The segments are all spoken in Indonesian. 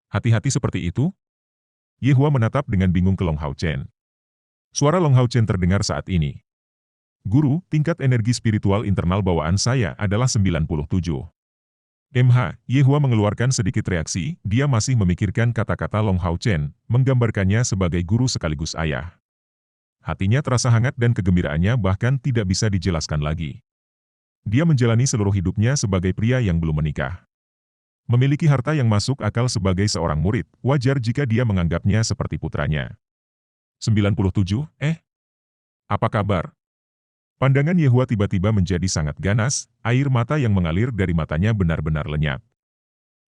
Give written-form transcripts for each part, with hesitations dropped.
Hati-hati seperti itu? Ye Hua menatap dengan bingung ke Long Hao Chen. Suara Long Hao Chen terdengar saat ini. Guru, tingkat energi spiritual internal bawaan saya adalah 97. Ye Hua mengeluarkan sedikit reaksi, dia masih memikirkan kata-kata Long Hao Chen, menggambarkannya sebagai guru sekaligus ayah. Hatinya terasa hangat dan kegembiraannya bahkan tidak bisa dijelaskan lagi. Dia menjalani seluruh hidupnya sebagai pria yang belum menikah. Memiliki harta yang masuk akal sebagai seorang murid, wajar jika dia menganggapnya seperti putranya. 97, apa kabar? Pandangan Ye Hua tiba-tiba menjadi sangat ganas, air mata yang mengalir dari matanya benar-benar lenyap.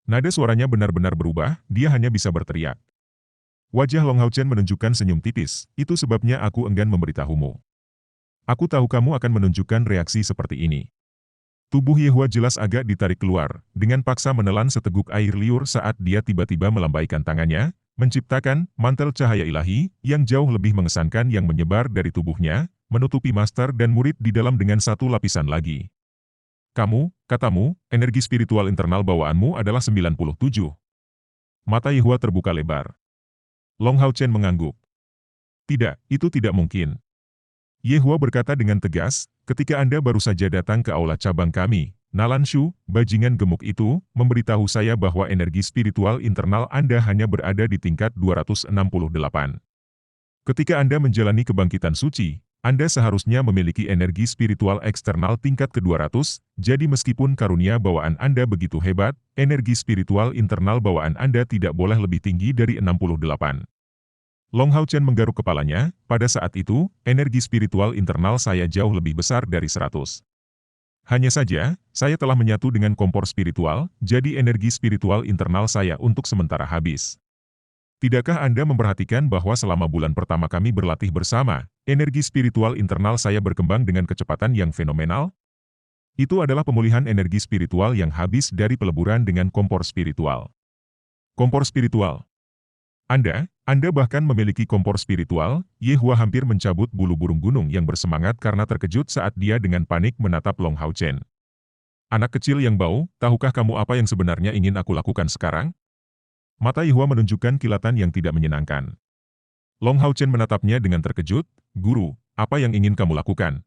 Nada suaranya benar-benar berubah, dia hanya bisa berteriak. Wajah Long Hao Chen menunjukkan senyum tipis, itu sebabnya aku enggan memberitahumu. Aku tahu kamu akan menunjukkan reaksi seperti ini. Tubuh Ye Hua jelas agak ditarik keluar, dengan paksa menelan seteguk air liur saat dia tiba-tiba melambaikan tangannya, menciptakan mantel cahaya ilahi yang jauh lebih mengesankan yang menyebar dari tubuhnya, menutupi master dan murid di dalam dengan satu lapisan lagi. Kamu, katamu, energi spiritual internal bawaanmu adalah 97. Mata Ye Hua terbuka lebar. Long Hao Chen mengangguk. Tidak, itu tidak mungkin. Ye Hua berkata dengan tegas, ketika Anda baru saja datang ke aula cabang kami, Nalan Shu, bajingan gemuk itu, memberitahu saya bahwa energi spiritual internal Anda hanya berada di tingkat 268. Ketika Anda menjalani kebangkitan suci, Anda seharusnya memiliki energi spiritual eksternal tingkat ke-200, jadi meskipun karunia bawaan Anda begitu hebat, energi spiritual internal bawaan Anda tidak boleh lebih tinggi dari 68. Long Hao Chen menggaruk kepalanya, pada saat itu, energi spiritual internal saya jauh lebih besar dari 100. Hanya saja, saya telah menyatu dengan kompor spiritual, jadi energi spiritual internal saya untuk sementara habis. Tidakkah Anda memperhatikan bahwa selama bulan pertama kami berlatih bersama, energi spiritual internal saya berkembang dengan kecepatan yang fenomenal? Itu adalah pemulihan energi spiritual yang habis dari peleburan dengan kompor spiritual. Kompor spiritual. Anda bahkan memiliki kompor spiritual. Ye Hua hampir mencabut bulu burung gunung yang bersemangat karena terkejut saat dia dengan panik menatap Long Hao Chen. Anak kecil yang bau, tahukah kamu apa yang sebenarnya ingin aku lakukan sekarang? Mata Ye Hua menunjukkan kilatan yang tidak menyenangkan. Long Hao Chen menatapnya dengan terkejut, Guru, apa yang ingin kamu lakukan?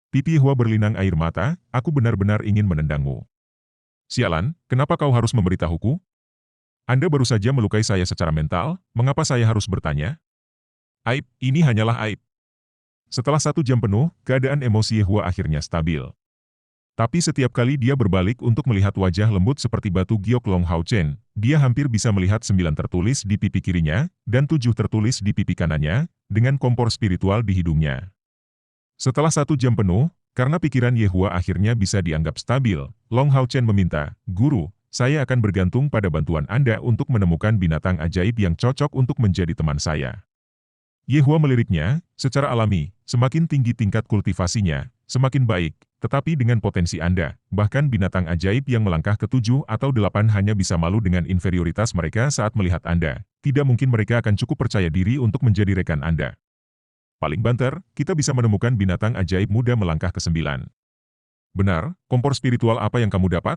Pipi Ye Hua berlinang air mata, aku benar-benar ingin menendangmu. Sialan, kenapa kau harus memberitahuku? Anda baru saja melukai saya secara mental, mengapa saya harus bertanya? Aib, ini hanyalah aib. Setelah 1 jam penuh, keadaan emosi Ye Hua akhirnya stabil. Tapi setiap kali dia berbalik untuk melihat wajah lembut seperti batu giok Long Hao Chen, dia hampir bisa melihat 9 tertulis di pipi kirinya, dan 7 tertulis di pipi kanannya, dengan kompor spiritual di hidungnya. Setelah 1 jam penuh, karena pikiran Ye Hua akhirnya bisa dianggap stabil, Long Hao Chen meminta, Guru, saya akan bergantung pada bantuan Anda untuk menemukan binatang ajaib yang cocok untuk menjadi teman saya. Ye Hua meliriknya, secara alami, semakin tinggi tingkat kultivasinya, semakin baik, tetapi dengan potensi Anda, bahkan binatang ajaib yang melangkah ke 7 atau 8 hanya bisa malu dengan inferioritas mereka saat melihat Anda. Tidak mungkin mereka akan cukup percaya diri untuk menjadi rekan Anda. Paling banter, kita bisa menemukan binatang ajaib muda melangkah ke 9. Benar, kompor spiritual apa yang kamu dapat?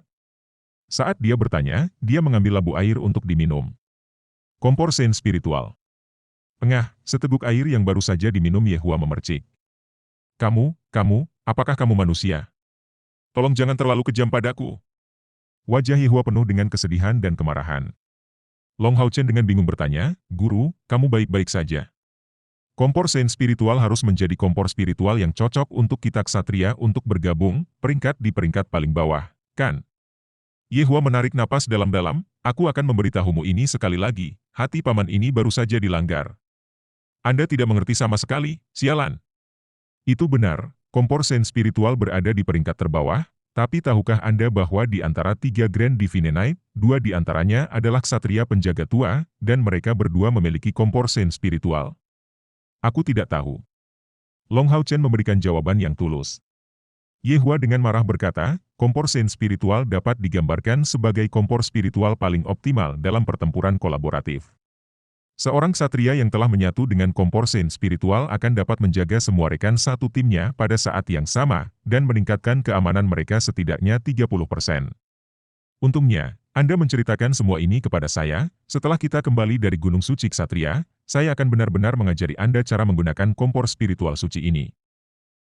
Saat dia bertanya, dia mengambil labu air untuk diminum. Kompor sen spiritual. Seteguk air yang baru saja diminum Ye Hua memercik. Kamu, apakah kamu manusia? Tolong jangan terlalu kejam padaku. Wajah Ye Hua penuh dengan kesedihan dan kemarahan. Long Hao Chen dengan bingung bertanya, Guru, kamu baik-baik saja. Kompor sen spiritual harus menjadi kompor spiritual yang cocok untuk kita ksatria untuk bergabung, peringkat di peringkat paling bawah, kan? Ye Hua menarik napas dalam-dalam, aku akan memberitahumu ini sekali lagi, hati paman ini baru saja dilanggar. Anda tidak mengerti sama sekali, sialan. Itu benar, kompor sen spiritual berada di peringkat terbawah, tapi tahukah Anda bahwa di antara 3 Grand Divine Knight, 2 di antaranya adalah ksatria penjaga tua, dan mereka berdua memiliki kompor sen spiritual? Aku tidak tahu. Long Hao Chen memberikan jawaban yang tulus. Ye Hua dengan marah berkata, kompor sen spiritual dapat digambarkan sebagai kompor spiritual paling optimal dalam pertempuran kolaboratif. Seorang ksatria yang telah menyatu dengan kompor sen spiritual akan dapat menjaga semua rekan satu timnya pada saat yang sama, dan meningkatkan keamanan mereka setidaknya 30%. Untungnya, Anda menceritakan semua ini kepada saya, setelah kita kembali dari Gunung Suci Ksatria, saya akan benar-benar mengajari Anda cara menggunakan kompor spiritual suci ini.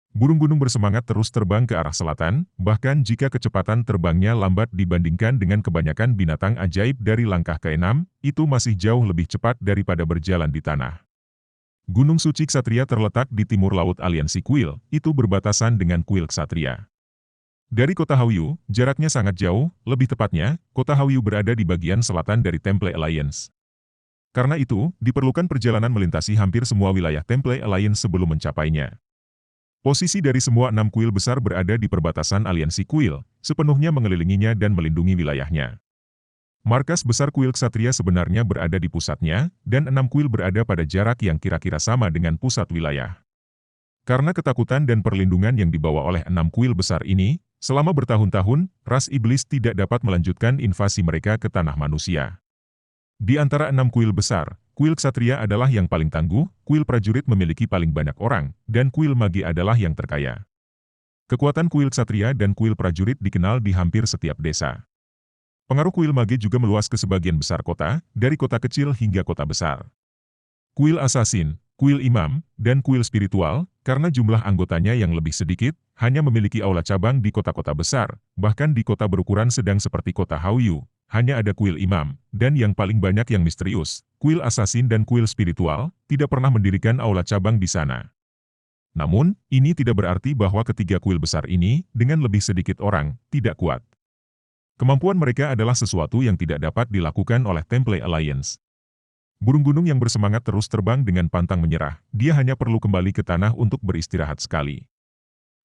Burung gunung bersemangat terus terbang ke arah selatan, bahkan jika kecepatan terbangnya lambat dibandingkan dengan kebanyakan binatang ajaib dari langkah ke-6, itu masih jauh lebih cepat daripada berjalan di tanah. Gunung Suci Ksatria terletak di timur laut aliansi kuil, itu berbatasan dengan kuil Ksatria. Dari kota Hauyu, jaraknya sangat jauh, lebih tepatnya, kota Hauyu berada di bagian selatan dari Temple Alliance. Karena itu, diperlukan perjalanan melintasi hampir semua wilayah Temple Alliance sebelum mencapainya. Posisi dari semua 6 kuil besar berada di perbatasan aliansi kuil, sepenuhnya mengelilinginya dan melindungi wilayahnya. Markas besar kuil Ksatria sebenarnya berada di pusatnya, dan 6 kuil berada pada jarak yang kira-kira sama dengan pusat wilayah. Karena ketakutan dan perlindungan yang dibawa oleh 6 kuil besar ini, selama bertahun-tahun, ras iblis tidak dapat melanjutkan invasi mereka ke tanah manusia. Di antara 6 kuil besar, kuil Ksatria adalah yang paling tangguh, kuil prajurit memiliki paling banyak orang, dan kuil magi adalah yang terkaya. Kekuatan kuil Ksatria dan kuil prajurit dikenal di hampir setiap desa. Pengaruh kuil magi juga meluas ke sebagian besar kota, dari kota kecil hingga kota besar. Kuil Asasin, kuil imam, dan kuil spiritual, karena jumlah anggotanya yang lebih sedikit, hanya memiliki aula cabang di kota-kota besar, bahkan di kota berukuran sedang seperti kota Hauyu, hanya ada kuil imam, dan yang paling banyak yang misterius, kuil Asasin dan kuil spiritual, tidak pernah mendirikan aula cabang di sana. Namun, ini tidak berarti bahwa ketiga kuil besar ini, dengan lebih sedikit orang, tidak kuat. Kemampuan mereka adalah sesuatu yang tidak dapat dilakukan oleh Temple Alliance. Burung gunung yang bersemangat terus terbang dengan pantang menyerah, dia hanya perlu kembali ke tanah untuk beristirahat sekali.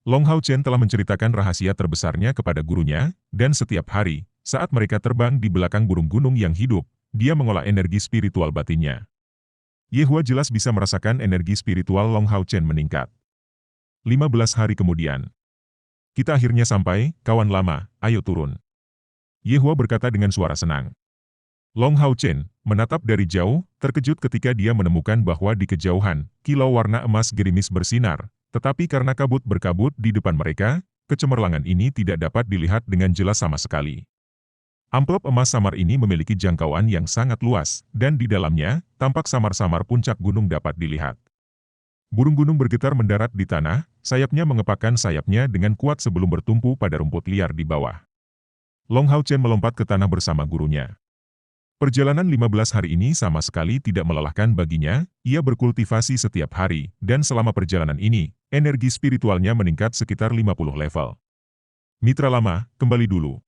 Long Hao Chen telah menceritakan rahasia terbesarnya kepada gurunya, dan setiap hari, saat mereka terbang di belakang burung gunung yang hidup, dia mengolah energi spiritual batinnya. Yehua jelas bisa merasakan energi spiritual Long Hao Chen meningkat. 15 hari kemudian. Kita akhirnya sampai, kawan lama, ayo turun. Yehua berkata dengan suara senang. Long Hao Chen menatap dari jauh, terkejut ketika dia menemukan bahwa di kejauhan, kilau warna emas gerimis bersinar, tetapi karena kabut berkabut di depan mereka, kecemerlangan ini tidak dapat dilihat dengan jelas sama sekali. Amplop emas samar ini memiliki jangkauan yang sangat luas, dan di dalamnya, tampak samar-samar puncak gunung dapat dilihat. Burung gunung bergetar mendarat di tanah, sayapnya mengepakkan sayapnya dengan kuat sebelum bertumpu pada rumput liar di bawah. Long Hao Chen melompat ke tanah bersama gurunya. Perjalanan 15 hari ini sama sekali tidak melelahkan baginya, ia berkultivasi setiap hari, dan selama perjalanan ini, energi spiritualnya meningkat sekitar 50 level. Mitra lama, kembali dulu.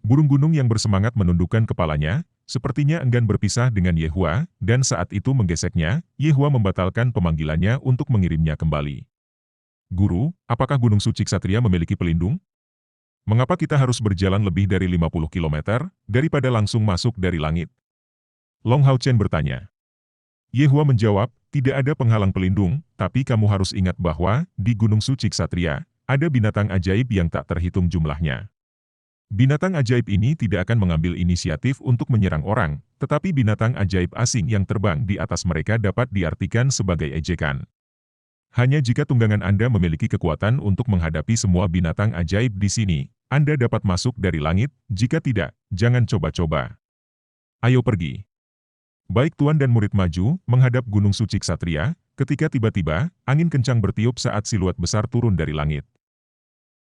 Burung gunung yang bersemangat menundukkan kepalanya, sepertinya enggan berpisah dengan Yehua, dan saat itu menggeseknya, Yehua membatalkan pemanggilannya untuk mengirimnya kembali. Guru, apakah Gunung Suci Ksatria memiliki pelindung? Mengapa kita harus berjalan lebih dari 50 km, daripada langsung masuk dari langit? Long Hao Chen bertanya. Yehua menjawab, tidak ada penghalang pelindung, tapi kamu harus ingat bahwa, di Gunung Suci Ksatria, ada binatang ajaib yang tak terhitung jumlahnya. Binatang ajaib ini tidak akan mengambil inisiatif untuk menyerang orang, tetapi binatang ajaib asing yang terbang di atas mereka dapat diartikan sebagai ejekan. Hanya jika tunggangan Anda memiliki kekuatan untuk menghadapi semua binatang ajaib di sini, Anda dapat masuk dari langit, jika tidak, jangan coba-coba. Ayo pergi. Baik tuan dan murid maju, menghadap Gunung Suci Ksatria, ketika tiba-tiba, angin kencang bertiup saat siluet besar turun dari langit.